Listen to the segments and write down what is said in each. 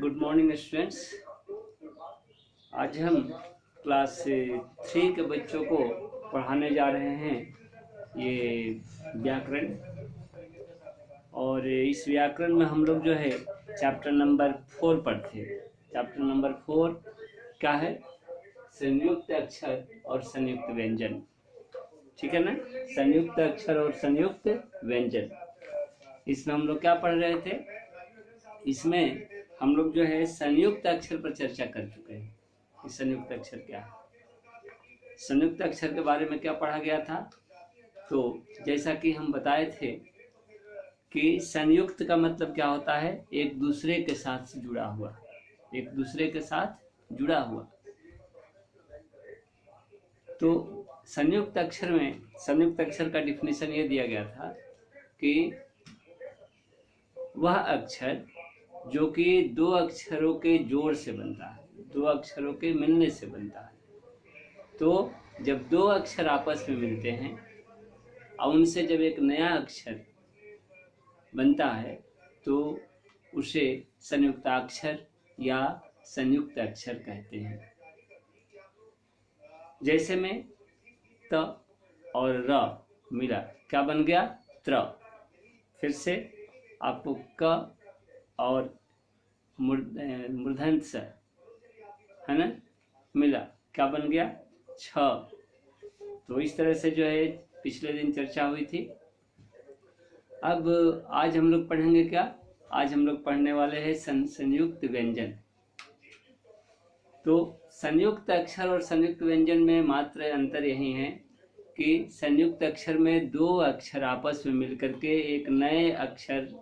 Good morning students. आज हम class 3 के बच्चों को पढ़ाने जा रहे हैं ये व्याकरण। और इस व्याकरण में हम लोग जो है चैप्टर नंबर 4 पढ़ते हैं। चैप्टर नंबर 4 क्या है? संयुक्त अक्षर और संयुक्त व्यंजन। ठीक है ना? संयुक्त अक्षर और संयुक्त व्यंजन। इसमें हम लोग क्या पढ़ रहे थे? इसमें हम लोग जो है संयुक्त अक्षर पर चर्चा कर चुके हैं कि संयुक्त अक्षर क्या है। संयुक्त अक्षर के बारे में क्या पढ़ा गया था? तो जैसा कि हम बताए थे कि संयुक्त का मतलब क्या होता है? एक दूसरे के साथ जुड़ा हुआ, एक दूसरे के साथ जुड़ा हुआ। तो संयुक्त अक्षर में संयुक्त अक्षर का डिफिनेशन ये दिया गया था कि वह अक्षर जो कि दो अक्षरों के जोड़ से बनता है, दो अक्षरों के मिलने से बनता है। तो जब दो अक्षर आपस में मिलते हैं और उनसे जब एक नया अक्षर बनता है तो उसे संयुक्ताक्षर या संयुक्त अक्षर कहते हैं। जैसे में त और र मिला, क्या बन गया? त्र। फिर से आपको क और मूर्धन्य स है ना मिला, क्या बन गया? छ। तो इस तरह से जो है पिछले दिन चर्चा हुई थी। अब आज हम लोग पढ़ेंगे क्या? आज हम लोग पढ़ने वाले हैं संयुक्त व्यंजन। तो संयुक्त अक्षर और संयुक्त व्यंजन में मात्र अंतर यही है कि संयुक्त अक्षर में दो अक्षर आपस में मिलकर के एक नए अक्षर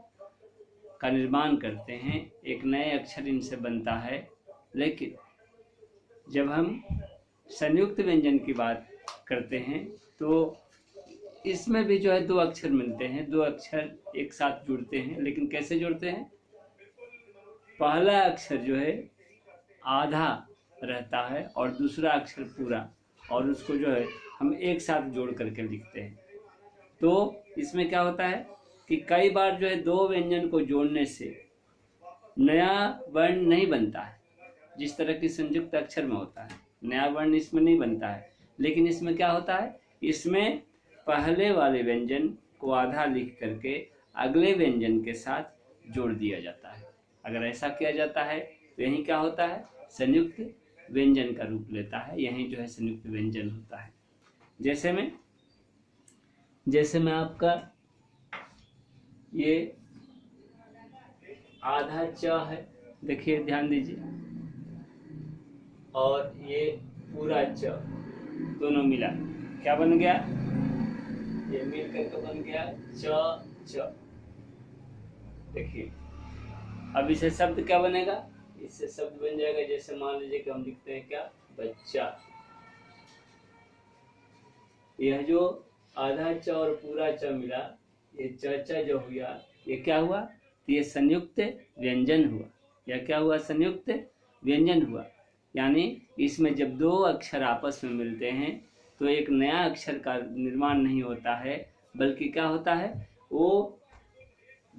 का निर्माण करते हैं, एक नए अक्षर इनसे बनता है। लेकिन जब हम संयुक्त व्यंजन की बात करते हैं तो इसमें भी जो है दो अक्षर मिलते हैं, दो अक्षर एक साथ जुड़ते हैं। लेकिन कैसे जुड़ते हैं? पहला अक्षर जो है आधा रहता है और दूसरा अक्षर पूरा, और उसको जो है हम एक साथ जोड़ करके लिखते हैं। तो इसमें क्या होता है कि कई बार जो है दो व्यंजन को जोड़ने से नया वर्ण नहीं बनता है, जिस तरह की संयुक्त अक्षर में होता है नया वर्ण इसमें नहीं बनता है। लेकिन इसमें क्या होता है? इसमें पहले वाले व्यंजन को आधा लिख करके अगले व्यंजन के साथ जोड़ दिया जाता है। अगर ऐसा किया जाता है तो यही क्या होता है? संयुक्त व्यंजन का रूप लेता है। यही जो है संयुक्त व्यंजन होता है। जैसे में आपका ये आधा च है, देखिए ध्यान दीजिए, और ये पूरा च, दोनों मिला क्या बन गया? ये मिल करके बन गया च। देखिए अब इसे शब्द क्या बनेगा? इससे शब्द बन जाएगा। जैसे मान लीजिए कि हम लिखते हैं क्या? बच्चा। यह जो आधा च और पूरा च मिला, ये च जो हुआ, ये क्या हुआ? तो ये संयुक्त व्यंजन हुआ। यह क्या हुआ? संयुक्त व्यंजन हुआ। यानी इसमें जब दो अक्षर आपस में मिलते हैं तो एक नया अक्षर का निर्माण नहीं होता है, बल्कि क्या होता है? वो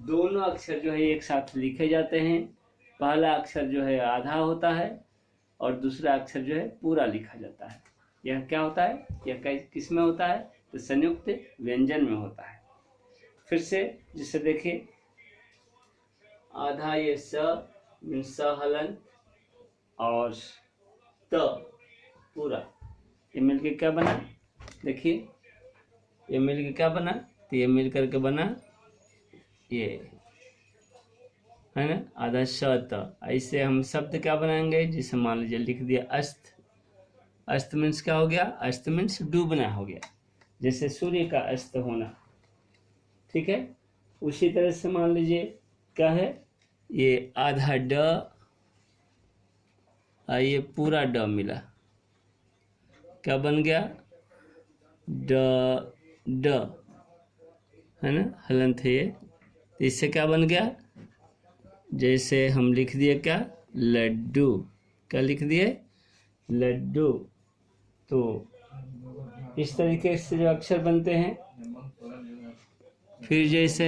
दोनों अक्षर जो है एक साथ लिखे जाते हैं। पहला अक्षर जो है आधा होता है और दूसरा अक्षर जो है पूरा लिखा जाता है। यह क्या होता है? यह किस में होता है? तो संयुक्त व्यंजन में होता है। फिर से जिसे देखिए, आधा ये स हलन और त पूरा, ये मिलके क्या बना? देखिए ये मिलके क्या बना? तो ये मिल करके बना ये है ना आधा स त। ऐसे हम शब्द क्या बनाएंगे? जिसे मान लीजिए लिख दिया अस्त। अस्त मीन्स क्या हो गया? अस्त मीन्स डूबना हो गया, जैसे सूर्य का अस्त होना। ठीक है? उसी तरह से मान लीजिए क्या है? ये आधा ड, ये पूरा ड मिला, क्या बन गया? ड है ना, हलंत है ये। तो इससे क्या बन गया? जैसे हम लिख दिए क्या? लड्डू। क्या लिख दिए? लड्डू। तो इस तरीके से जो अक्षर बनते हैं। फिर जैसे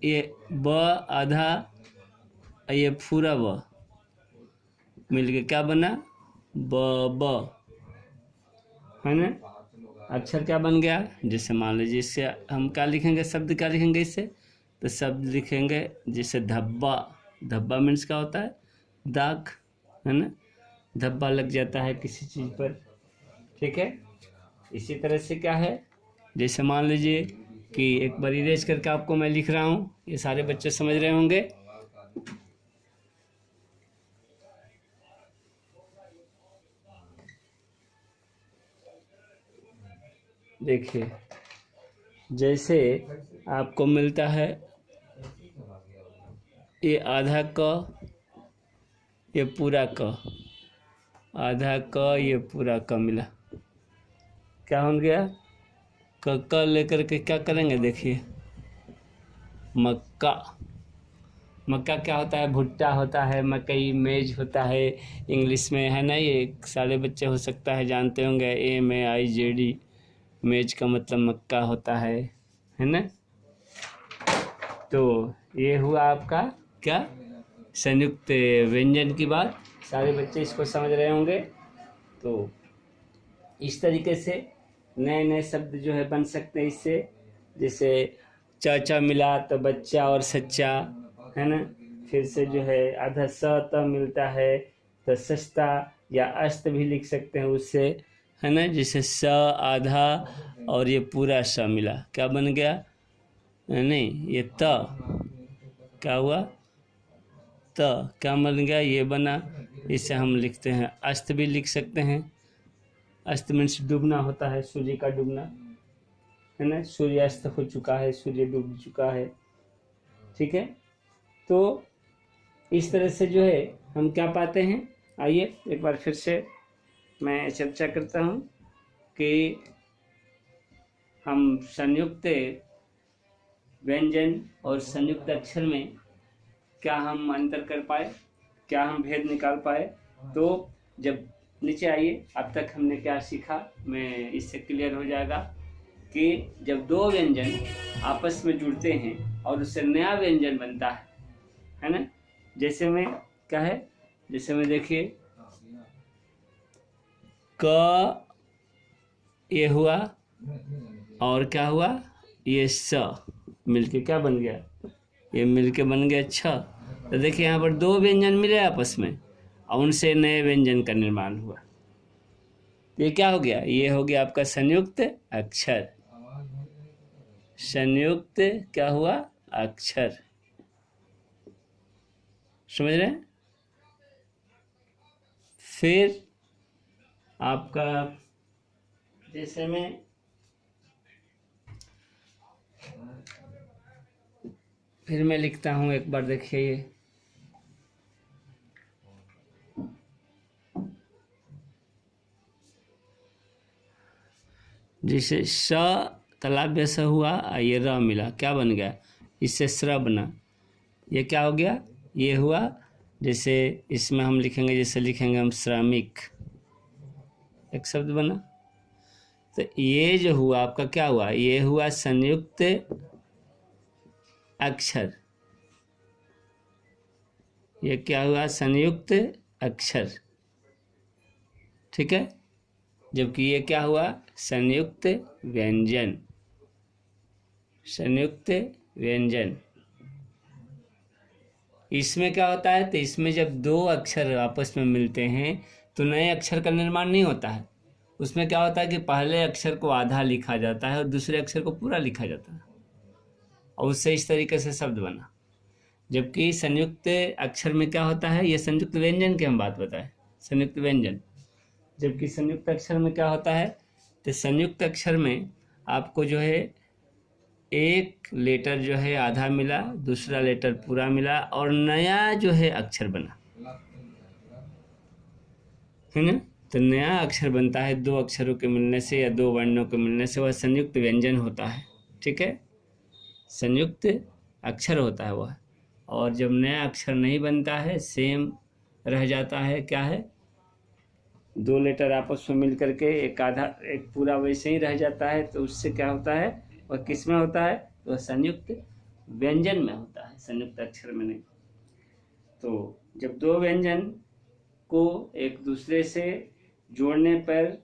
ये ब आधा, ये पूरा ब, मिलके क्या बना, ब ब, है ना। अक्षर क्या बन गया, जैसे मान लीजिए इससे हम क्या लिखेंगे, शब्द क्या लिखेंगे इससे, तो शब्द लिखेंगे जैसे धब्बा। धब्बा मीन्स क्या होता है, दाग, है ना। धब्बा लग जाता है किसी चीज़ पर, ठीक है। इसी तरह से क्या है, जैसे मान लीजिए कि एक बार इरेज करके आपको मैं लिख रहा हूँ, ये सारे बच्चे समझ रहे होंगे। देखिए जैसे आपको मिलता है ये आधा क, ये पूरा क, आधा क, ये पूरा क मिला, क्या हो गया, क लेकर के क्या करेंगे, देखिए मक्का। मक्का क्या होता है, भुट्टा होता है, मकई मेज होता है इंग्लिश में, है ना। ये सारे बच्चे हो सकता है जानते होंगे, MEIJD, मेज का मतलब मक्का होता है ना। तो ये हुआ आपका क्या, संयुक्त व्यंजन की बात, सारे बच्चे इसको समझ रहे होंगे। तो इस तरीके से नए नए शब्द जो है बन सकते हैं इससे, जैसे चाचा मिला तो बच्चा और सच्चा, है ना। फिर से जो है आधा स त मिलता है तो सस्ता, या अस्त भी लिख सकते हैं उससे, है ना। जैसे स आधा और ये पूरा स मिला, क्या बन गया, नहीं ये त, क्या हुआ, त क्या बन गया, ये बना। इसे हम लिखते हैं अस्त भी लिख सकते हैं। अस्त मीन्स डूबना होता है, सूर्य का डूबना, है ना। सूर्य अस्त हो चुका है, सूर्य डूब चुका है, ठीक है। तो इस तरह से जो है हम क्या पाते हैं, आइए एक बार फिर से मैं चर्चा करता हूँ कि हम संयुक्त व्यंजन और संयुक्त अक्षर में क्या हम अंतर कर पाए, क्या हम भेद निकाल पाए। तो जब नीचे आइए, अब तक हमने क्या सीखा, मैं इससे क्लियर हो जाएगा कि जब दो व्यंजन आपस में जुड़ते हैं और उससे नया व्यंजन बनता है ना। जैसे में क्या है, जैसे में देखिए क ये हुआ और क्या हुआ, ये स मिलके क्या बन गया, ये मिलके बन गया छ। तो देखिए यहाँ पर दो व्यंजन मिले आपस में और उनसे नए व्यंजन का निर्माण हुआ। तो ये क्या हो गया, ये हो गया आपका संयुक्त अक्षर। संयुक्त क्या हुआ, अक्षर, समझ रहे हैं। फिर आपका जैसे में फिर मैं लिखता हूं, एक बार देखिए ये जैसे स तालव्य स हुआ, ये र मिला, क्या बन गया, इससे स्र बना, ये क्या हो गया, ये हुआ। जैसे इसमें हम लिखेंगे, जैसे लिखेंगे हम श्रमिक, एक शब्द बना। तो ये जो हुआ आपका क्या हुआ, ये हुआ संयुक्त अक्षर, ये क्या हुआ, संयुक्त अक्षर, ठीक है। जबकि ये क्या हुआ, संयुक्त व्यंजन, संयुक्त व्यंजन। इसमें क्या होता है, तो इसमें जब दो अक्षर आपस में मिलते हैं तो नए अक्षर का निर्माण नहीं होता है। उसमें क्या होता है कि पहले अक्षर को आधा लिखा जाता है और दूसरे अक्षर को पूरा लिखा जाता है, और उससे इस तरीके से शब्द बना। जबकि संयुक्त अक्षर में क्या होता है, ये संयुक्त व्यंजन की हम बात बताएं, संयुक्त व्यंजन। जबकि संयुक्त अक्षर में क्या होता है, तो संयुक्त अक्षर में आपको जो है एक लेटर जो है आधा मिला, दूसरा लेटर पूरा मिला और नया जो है अक्षर बना, है ना। तो नया अक्षर बनता है दो अक्षरों के मिलने से या दो वर्णों के मिलने से, वह संयुक्त व्यंजन होता है, ठीक है। संयुक्त अक्षर होता है वह। और जब नया अक्षर नहीं बनता है, सेम रह जाता है, क्या है, दो लेटर आपस में मिल करके एक आधा एक पूरा वैसे ही रह जाता है, तो उससे क्या होता है, वह किस में होता है, वह संयुक्त व्यंजन में होता है, संयुक्त अक्षर में नहीं। तो जब दो व्यंजन को एक दूसरे से जोड़ने पर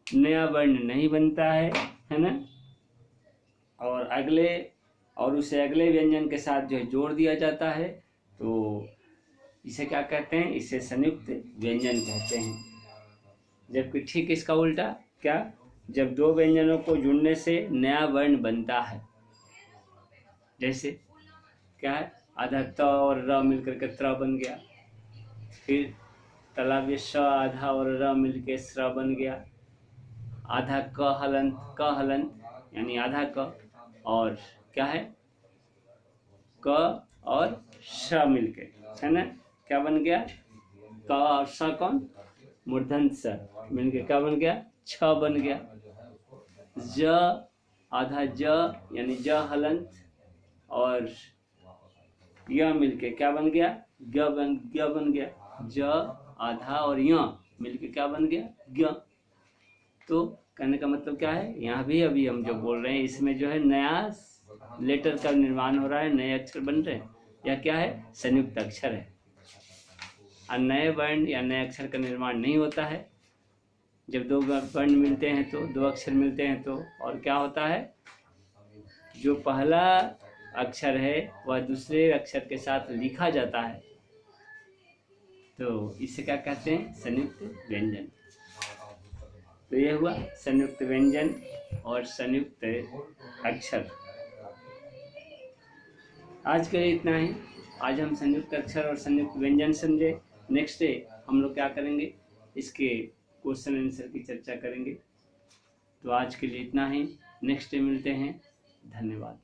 नया वर्ण नहीं बनता है ना, और उसे अगले व्यंजन के साथ जो है जोड़ दिया जाता है, तो इसे क्या कहते हैं? इसे संयुक्त व्यंजन कहते हैं। जबकि ठीक इसका उल्टा, क्या? जब दो व्यंजनों को जुड़ने से नया वर्ण बनता है, जैसे क्या है? आधा त और र मिलकर के त्र बन गया, फिर तालव्य श आधा और र मिलके स्र बन गया, आधा क हलंत यानी आधा क और क्या है? क और श मिलके, है ना, क्या बन गया? क और स कौन? मूर्धन्य स मिलके क्या बन गया? छ बन गया। ज आधा ज यानी ज हलंत और य मिलके क्या बन गया? ग बन गया। ज आधा और य मिलके क्या बन गया? ग। तो कहने का मतलब क्या है? यहाँ भी अभी हम जो बोल रहे हैं इसमें जो है नया लेटर का निर्माण हो रहा है, नए अक्षर बन रहे हैं। यह क्या है? संयुक्त अक्षर है। और नए वर्ण या नए अक्षर का निर्माण नहीं होता है। जब दो वर्ण मिलते हैं तो, दो अक्षर मिलते हैं तो, और क्या होता है? जो पहला अक्षर है वह दूसरे अक्षर के साथ लिखा जाता है, तो इसे क्या कहते हैं? संयुक्त व्यंजन। तो यह हुआ संयुक्त व्यंजन और संयुक्त अक्षर। आज के लिए इतना ही। आज हम संयुक्त अक्षर और संयुक्त व्यंजन समझे। नेक्स्ट डे हम लोग क्या करेंगे? इसके क्वेश्चन आंसर की चर्चा करेंगे। तो आज के लिए इतना ही। नेक्स्ट डे मिलते हैं। धन्यवाद।